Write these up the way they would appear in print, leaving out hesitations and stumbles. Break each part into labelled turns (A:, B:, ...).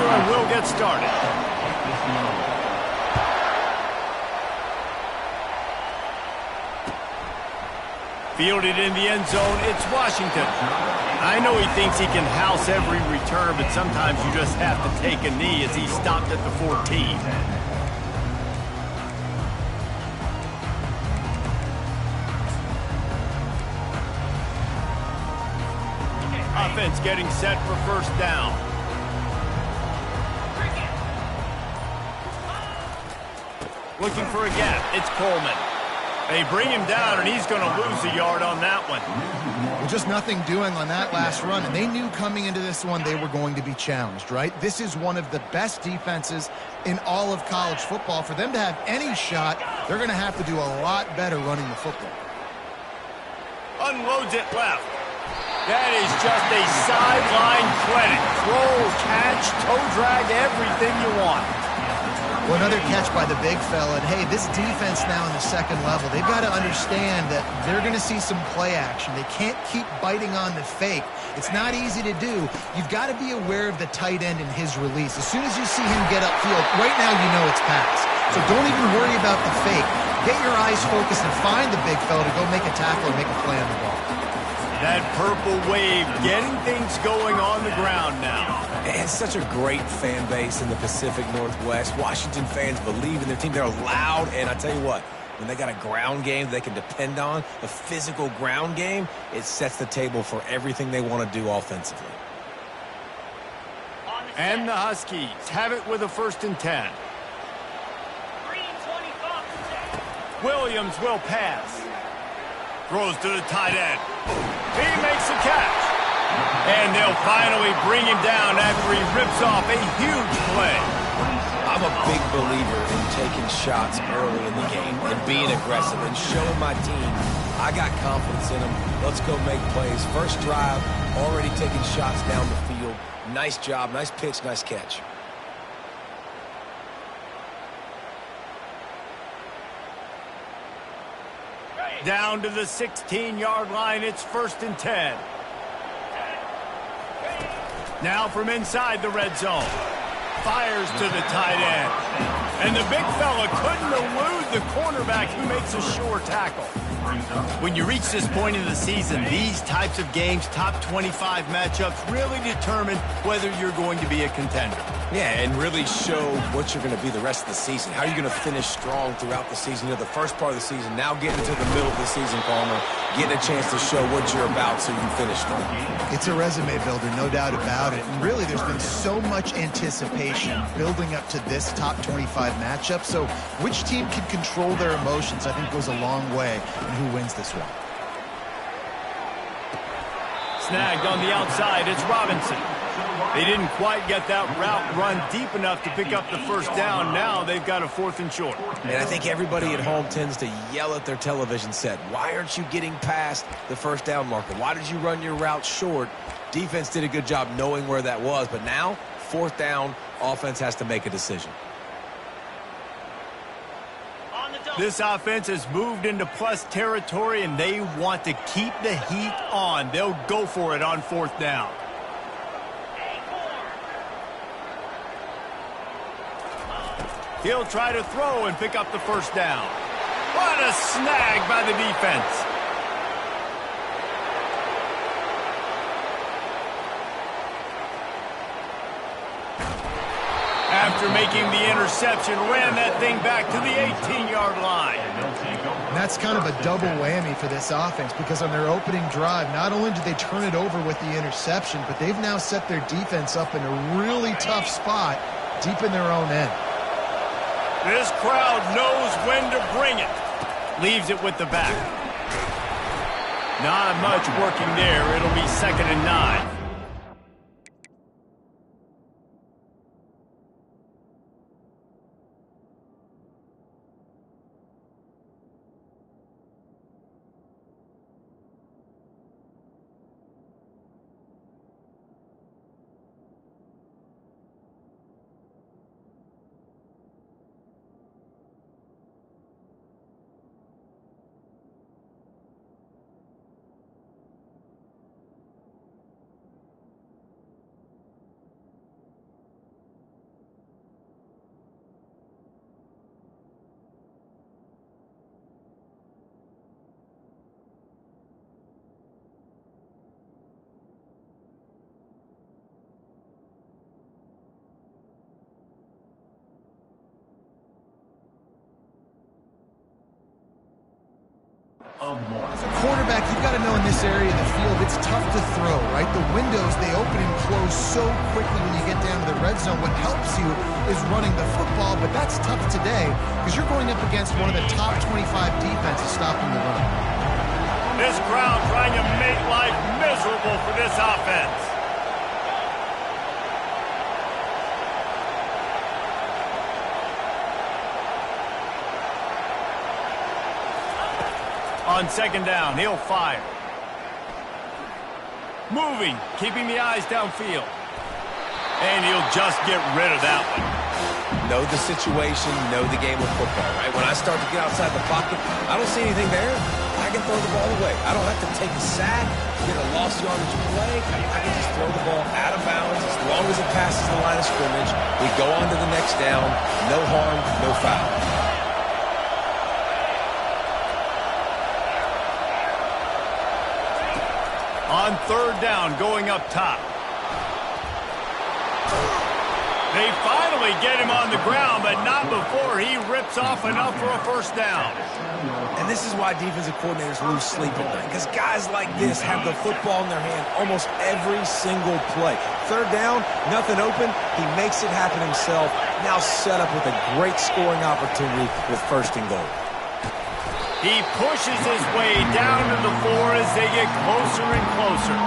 A: and we'll get started. Fielded in the end zone, it's Washington. I know he thinks he can house every return, but sometimes you just have to take a knee as he stopped at the 14. Offense getting set for first down. Looking for a gap, it's Coleman. They bring him down, and he's going to lose a yard on that one.
B: Well, just nothing doing on that last run, and they knew coming into this one they were going to be challenged, right? This is one of the best defenses in all of college football. For them to have any shot, they're going to have to do a lot better running the football.
A: Unloads it left. That is just a sideline credit. Throw, catch, toe drag, everything you want.
B: Well, another catch by the big fella. And, hey, this defense now in the second level, they've got to understand that they're going to see some play action. They can't keep biting on the fake. It's not easy to do. You've got to be aware of the tight end and his release. As soon as you see him get upfield, right now you know it's pass. So don't even worry about the fake. Get your eyes focused and find the big fella to go make a tackle or make a play on the ball.
A: That purple wave getting things going on the ground now.
C: It's such a great fan base in the Pacific Northwest. Washington fans believe in their team. They're loud, and I tell you what, when they got a ground game they can depend on, a physical ground game, it sets the table for everything they want to do offensively.
A: And the Huskies have it with a 1st and 10. Williams will pass. Throws to the tight end. He makes the catch. And they'll finally bring him down after he rips off a huge play.
C: I'm a big believer in taking shots early in the game and being aggressive and showing my team I got confidence in them. Let's go make plays. First drive, already taking shots down the field. Nice job, nice pitch, nice catch.
A: Down to the 16-yard line, it's 1st and 10. Now from inside the red zone. Fires to the tight end. And the big fella couldn't elude the cornerback who makes a sure tackle. When you reach this point in the season, these types of games, top 25 matchups, really determine whether you're going to be a contender.
C: Yeah, and really show what you're going to be the rest of the season. How are you going to finish strong throughout the season? You know, the first part of the season, now getting into the middle of the season, Palmer, getting a chance to show what you're about so you can finish strong.
B: It's a resume builder, no doubt about it. And really, there's been so much anticipation building up to this top 25 matchup. So which team can control their emotions, I think, goes a long way in who wins this one.
A: Snagged on the outside, it's Robinson. They didn't quite get that route run deep enough to pick up the first down. Now they've got a 4th and short.
C: And I think everybody at home tends to yell at their television set. Why aren't you getting past the first down marker? Why did you run your route short? Defense did a good job knowing where that was. But now, 4th down, offense has to make a decision.
A: This offense has moved into plus territory, and they want to keep the heat on. They'll go for it on 4th down. He'll try to throw and pick up the first down. What a snag by the defense. After making the interception, ran that thing back to the 18-yard line.
B: And that's kind of a double whammy for this offense, because on their opening drive, not only did they turn it over with the interception, but they've now set their defense up in a really tough spot deep in their own end.
A: This crowd knows when to bring it. Leaves it with the back. Not much working there. It'll be 2nd and 9.
B: As a quarterback, you've got to know in this area of the field, it's tough to throw, right? The windows, they open and close so quickly when you get down to the red zone. What helps you is running the football, but that's tough today because you're going up against one of the top 25 defenses stopping the run.
A: This crowd trying to make life miserable for this offense. On second down, he'll fire. Moving, keeping the eyes downfield. And he'll just get rid of that one.
C: Know the situation, know the game of football, right? When I start to get outside the pocket, I don't see anything there. I can throw the ball away. I don't have to take a sack, get a lost yardage play. I can just throw the ball out of bounds as long as it passes the line of scrimmage. We go on to the next down. No harm, no foul.
A: On third down, going up top. They finally get him on the ground, but not before he rips off enough for a first down.
C: And this is why defensive coordinators lose sleep at night, because guys like this have the football in their hand almost every single play. Third down, nothing open. He makes it happen himself. Now set up with a great scoring opportunity with first and goal.
A: He pushes his way down to the floor as they get closer and closer.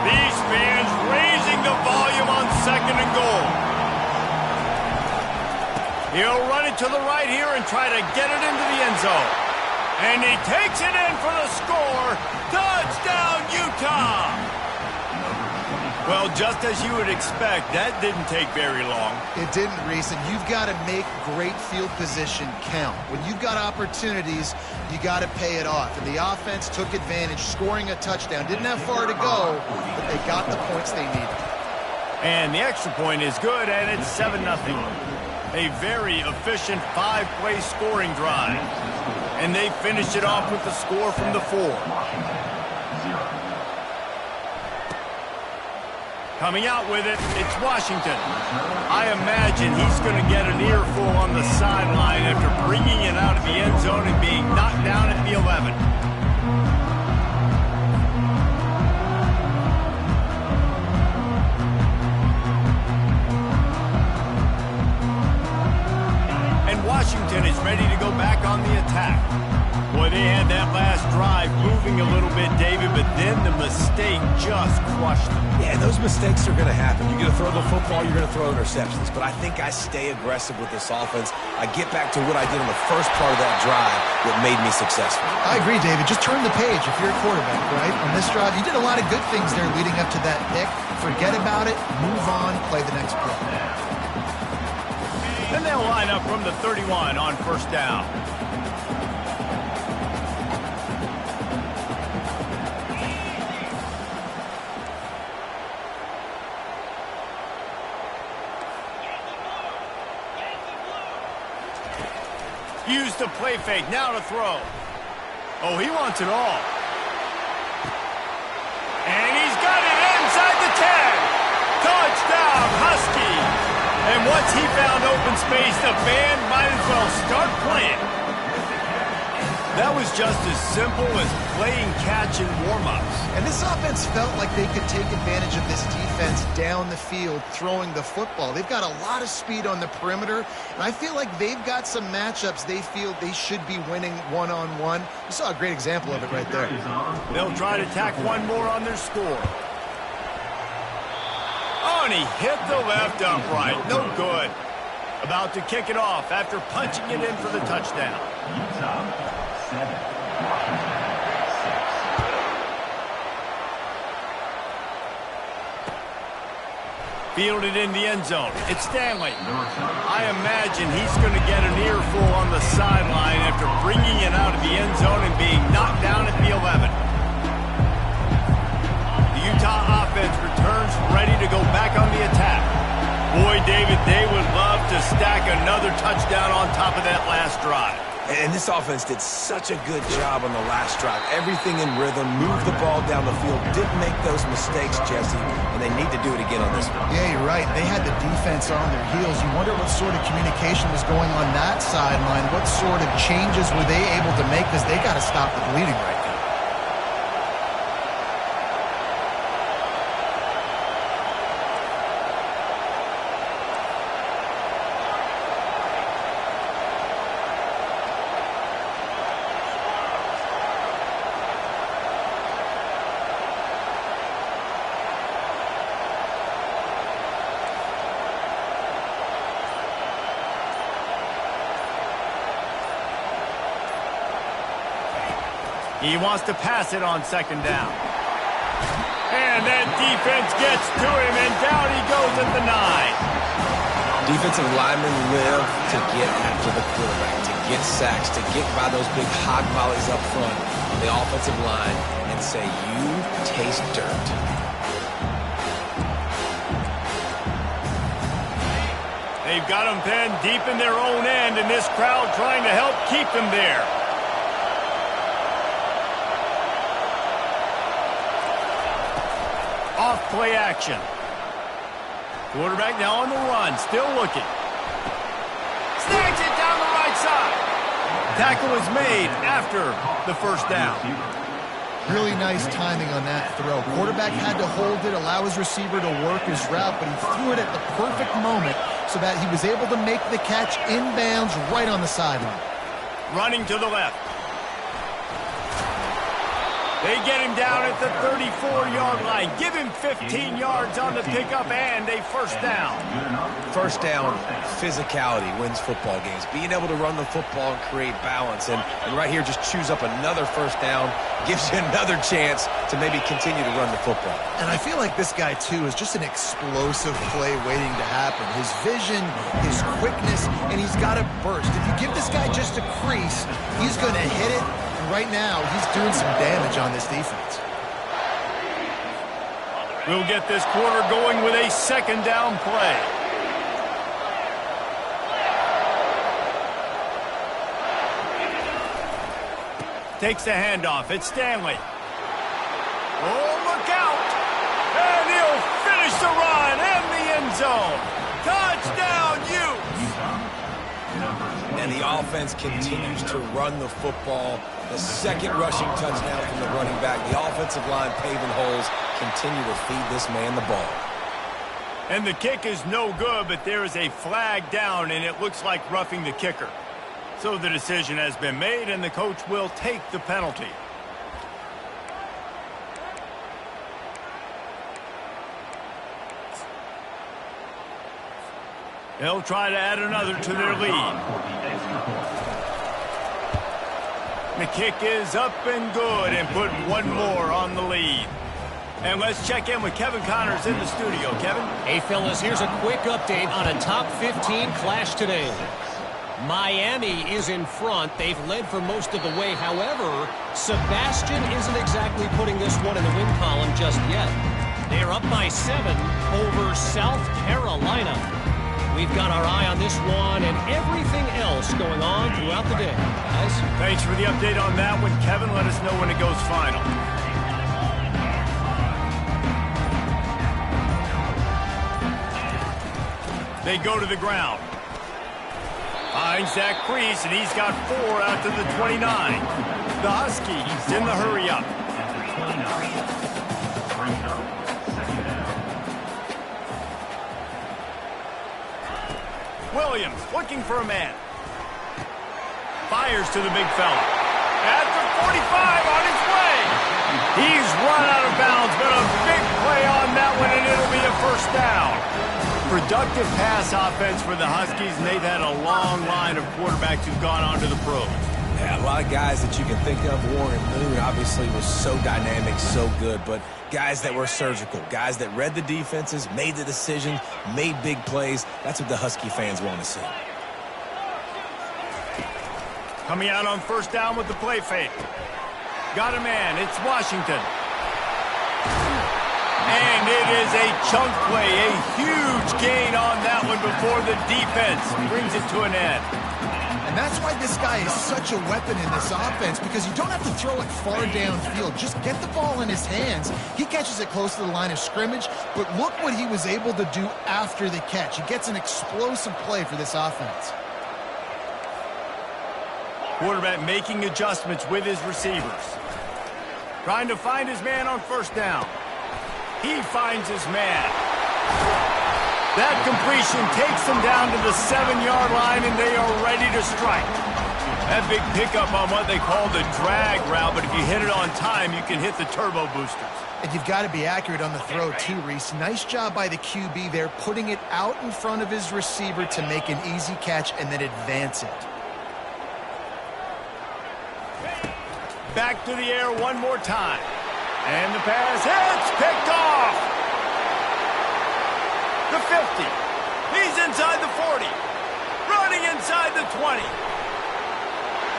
A: These fans raising the volume on second and goal. He'll run it to the right here and try to get it into the end zone. And he takes it in for the score. Touchdown, Utah! Well, just as you would expect, that didn't take very long.
B: It didn't, Reese, and you've got to make great field position count. When you've got opportunities, you got to pay it off. And the offense took advantage, scoring a touchdown. Didn't have far to go, but they got the points they needed.
A: And the extra point is good, and it's 7-0. A very efficient 5-play scoring drive. And they finished it off with the score from the 4. Coming out with it, it's Washington. I imagine he's going to get an earful on the sideline after bringing it out of the end zone and being knocked down at the 11. And Washington is ready to go back on the attack. Boy, they had that last drive moving a little bit, David, but then the mistake just crushed them.
C: Yeah, those mistakes are going to happen. You're going to throw the football, you're going to throw interceptions. But I think I stay aggressive with this offense. I get back to what I did in the first part of that drive that made me successful.
B: I agree, David. Just turn the page if you're a quarterback, right? On this drive, you did a lot of good things there leading up to that pick. Forget about it, move on, play the next play.
A: And they'll line up from the 31 on first down. Use the play fake, now to throw. Oh, he wants it all. And he's got it inside the 10. Touchdown, Husky. And once he found open space, the band might as well start playing. That was just as simple as playing catch in warm-ups.
B: And this offense felt like they could take advantage of this defense down the field throwing the football. They've got a lot of speed on the perimeter, and I feel like they've got some matchups they feel they should be winning one-on-one. You saw a great example of it right there.
A: They'll try to tack one more on their score. Oh, and he hit the left upright. No good. About to kick it off after punching it in for the touchdown. Fielded in the end zone. It's Stanley. I imagine he's going to get an earful on the sideline after bringing it out of the end zone and being knocked down at the 11. The Utah offense returns ready to go back on the attack. Boy, David, they would love to stack another touchdown on top of that last drive.
C: And this offense did such a good job on the last drive. Everything in rhythm, moved the ball down the field, didn't make those mistakes, Jesse, and they need to do it again on this one.
B: Yeah, you're right. They had the defense on their heels. You wonder what sort of communication was going on that sideline. What sort of changes were they able to make, because they got to stop the bleeding right now.
A: He wants to pass it on second down. And that defense gets to him, and down he goes at the 9.
C: Defensive linemen live to get after the quarterback, to get sacks, to get by those big hog mollies up front on the offensive line and say, you taste dirt.
A: They've got him pinned deep in their own end, and this crowd trying to help keep them there. Off play action. Quarterback now on the run, still looking. Snags it down the right side. Tackle is made after the first down.
B: Really nice timing on that throw. Quarterback had to hold it, allow his receiver to work his route, but he threw it at the perfect moment so that he was able to make the catch inbounds right on the sideline.
A: Running to the left. They get him down at the 34-yard line. Give him 15 yards on the pickup and a first down.
C: First down, physicality wins football games. Being able to run the football and create balance. And right here, just choose up another first down. Gives you another chance to maybe continue to run the football.
B: And I feel like this guy, too, is just an explosive play waiting to happen. His vision, his quickness, and he's got a burst. If you give this guy just a crease, he's going to hit it. And right now, he's doing some damage on this defense.
A: We'll get this quarter going with a second down play. Takes the handoff. It's Stanley. Oh, look out! And he'll finish the run in the end zone. Touchdown, Utes!
C: And the offense continues to run the football. The second rushing touchdown from the running back. The offensive line paving holes. Continue to feed this man the ball.
A: And the kick is no good, but there is a flag down, and it looks like roughing the kicker. So the decision has been made, and the coach will take the penalty. They'll try to add another to their lead. The kick is up and good, and put one more on the lead. And let's check in with Kevin Connors in the studio. Kevin?
D: Hey, fellas, here's a quick update on a top 15 clash today. Miami is in front. They've led for most of the way. However, Sebastian isn't exactly putting this one in the win column just yet. They're up by 7 over South Carolina. We've got our eye on this one and everything else going on throughout the day. Guys?
A: Thanks for the update on that one, Kevin. Let us know when it goes final. They go to the ground. Finds that crease, and he's got 4 out to the 29. The Huskies in the hurry-up. Williams looking for a man. Fires to the big fella. At the 45 on his way. He's run out of bounds, but a big play on that one, and it'll be a first down. Productive pass offense for the Huskies, and they've had a long line of quarterbacks who've gone on to the pros.
C: Yeah, a lot of guys that you can think of. Warren Moon obviously was so dynamic, so good, but guys that were surgical, guys that read the defenses, made the decisions, made big plays. That's what the Husky fans want to see.
A: Coming out on first down with the play fake. Got a man. It's Washington. And it is a chunk play, a huge gain on that one before the defense brings it to an end.
B: And that's why this guy is such a weapon in this offense, because you don't have to throw it far downfield. Just get the ball in his hands. He catches it close to the line of scrimmage, but look what he was able to do after the catch. He gets an explosive play for this offense.
A: Quarterback making adjustments with his receivers. Trying to find his man on first down. He finds his man. That completion takes them down to the 7-yard line, and they are ready to strike. That big pickup on what they call the drag route, but if you hit it on time, you can hit the turbo boosters.
B: And you've got to be accurate on the throw too, Reese. Nice job by the QB there, putting it out in front of his receiver to make an easy catch and then advance it.
A: Back to the air one more time. And the pass hits, picked off. The 50. He's inside the 40. Running inside the 20.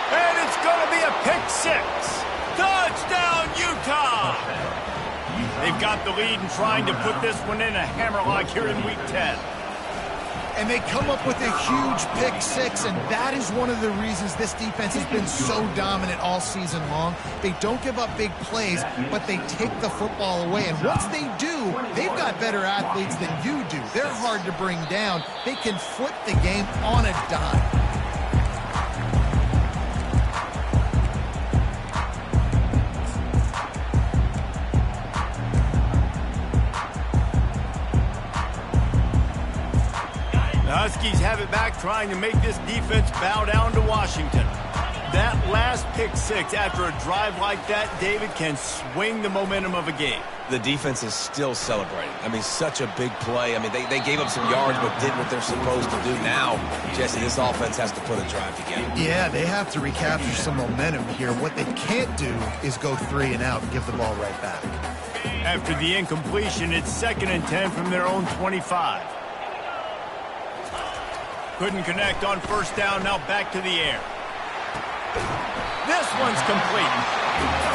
A: And it's going to be a pick six. Touchdown, Utah! They've got the lead and trying to put this one in a hammerlock here in Week 10.
B: And they come up with a huge pick six, and that is one of the reasons this defense has been so dominant all season long. They don't give up big plays, but they take the football away. And once they do, they've got better athletes than you do. They're hard to bring down. They can flip the game on a dime.
A: The Huskies have it back, trying to make this defense bow down to Washington. That last pick six after a drive like that, David, can swing the momentum of a game.
C: The defense is still celebrating. I mean, such a big play. I mean, they gave up some yards but did what they're supposed to do. Now, Jesse, this offense has to put a drive together.
B: Yeah, they have to recapture some momentum here. What they can't do is go 3 and out and give the ball right back.
A: After the incompletion, it's 2nd and 10 from their own 25. Couldn't connect on first down, now back to the air. This one's complete.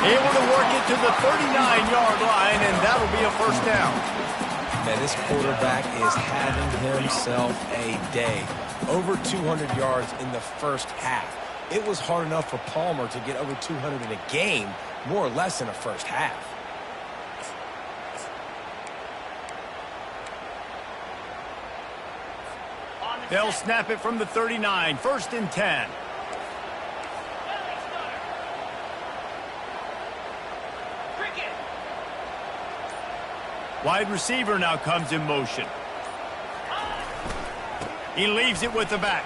A: Able to work it to the 39-yard line, and that'll be a first down.
C: Man, this quarterback is having himself a day. Over 200 yards in the first half. It was hard enough for Palmer to get over 200 in a game, more or less in a first half.
A: They'll snap it from the 39, 1st and 10. Wide receiver now comes in motion. He leaves it with the back.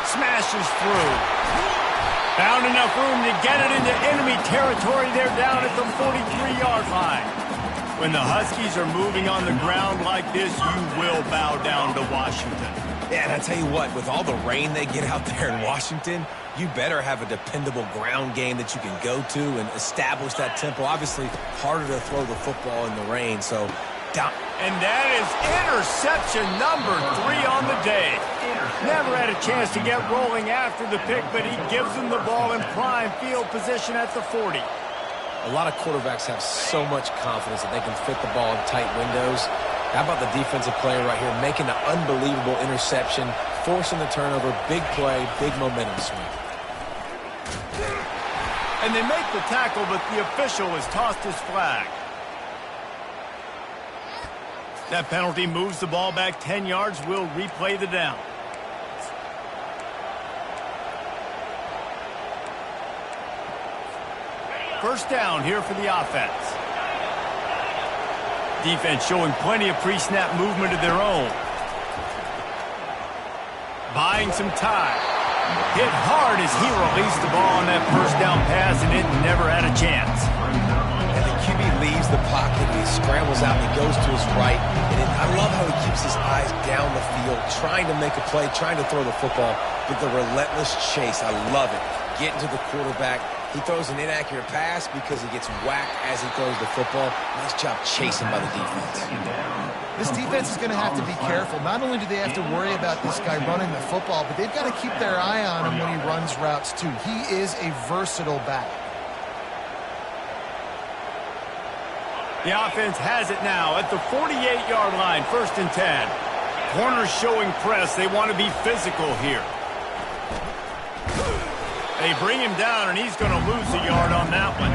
A: Smashes through. Found enough room to get it into enemy territory. They're down at the 43-yard line. When the Huskies are moving on the ground like this, you will bow down to Washington.
C: Yeah, and I tell you what, with all the rain they get out there in Washington, you better have a dependable ground game that you can go to and establish that tempo. Obviously, harder to throw the football in the rain, so down.
A: And that is interception number 3 on the day. Never had a chance to get rolling after the pick, but he gives them the ball in prime field position at the 40.
C: A lot of quarterbacks have so much confidence that they can fit the ball in tight windows. How about the defensive player right here making an unbelievable interception, forcing the turnover, big play, big momentum swing.
A: And they make the tackle, but the official has tossed his flag. That penalty moves the ball back 10 yards. We'll replay the down. First down here for the offense. Defense showing plenty of pre-snap movement of their own. Buying some time. Hit hard as he released the ball on that first down pass, and it never had a chance.
C: And the QB leaves the pocket, and he scrambles out, and he goes to his right. And I love how he keeps his eyes down the field, trying to make a play, trying to throw the football, but the relentless chase, I love it. Getting to the quarterback. He throws an inaccurate pass because he gets whacked as he throws the football. Nice job chasing by the defense.
B: This defense is going to have to be careful. Not only do they have to worry about this guy running the football, but they've got to keep their eye on him when he runs routes too. He is a versatile back.
A: The offense has it now at the 48-yard line, 1st and 10. Corners showing press. They want to be physical here. They bring him down, and he's going to lose a yard on that one.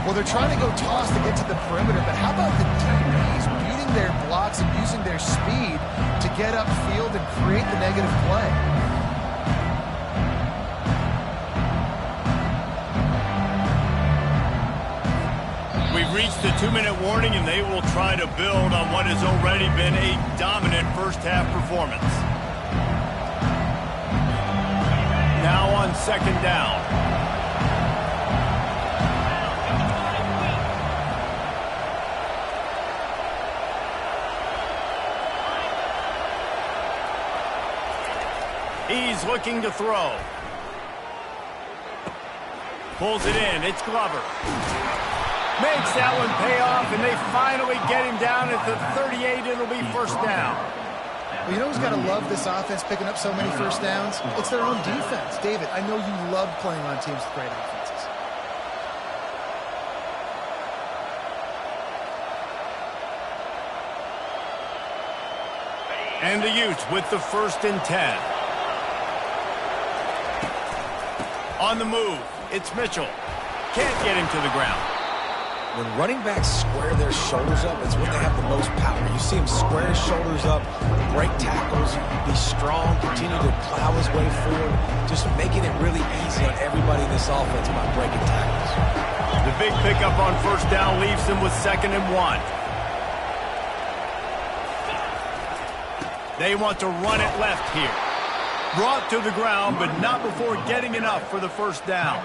B: Well, they're trying to go toss to get to the perimeter, but how about the DBs beating their blocks and using their speed to get upfield and create the negative play?
A: We've reached the 2-minute warning, and they will try to build on what has already been a dominant first-half performance. Now on second down. He's looking to throw. Pulls it in. It's Glover. Makes that one pay off, and they finally get him down at the 38. It'll be first down.
B: Well, you know who's got to love this offense picking up so many first downs? It's their own defense. David, I know you love playing on teams with great offenses.
A: And the Utes with the 1st and 10. On the move, it's Mitchell. Can't get him to the ground.
C: When running backs square their shoulders up, it's when they have the most power. You see him square his shoulders up, break tackles, be strong, continue to plow his way forward, just making it really easy on everybody in this offense by breaking tackles.
A: The big pickup on first down leaves them with 2nd and 1. They want to run it left here. Brought to the ground, but not before getting enough for the first down.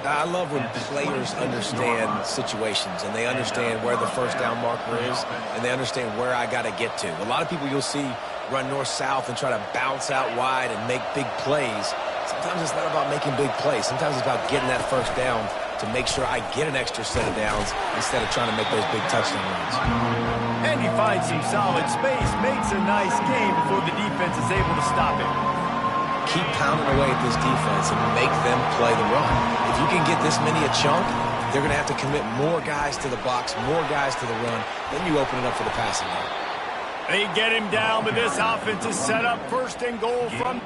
C: I love when players understand situations and they understand where the first down marker is and they understand where I got to get to. A lot of people you'll see run north-south and try to bounce out wide and make big plays. Sometimes it's not about making big plays. Sometimes it's about getting that first down to make sure I get an extra set of downs instead of trying to make those big touchdown runs.
A: And he finds some solid space, makes a nice game before the defense is able to stop him.
C: Keep pounding away at this defense and make them play the run. If you can get this many a chunk, they're going to have to commit more guys to the box, more guys to the run. Then you open it up for the passing game.
A: They get him down, but this offense is set up 1st and goal from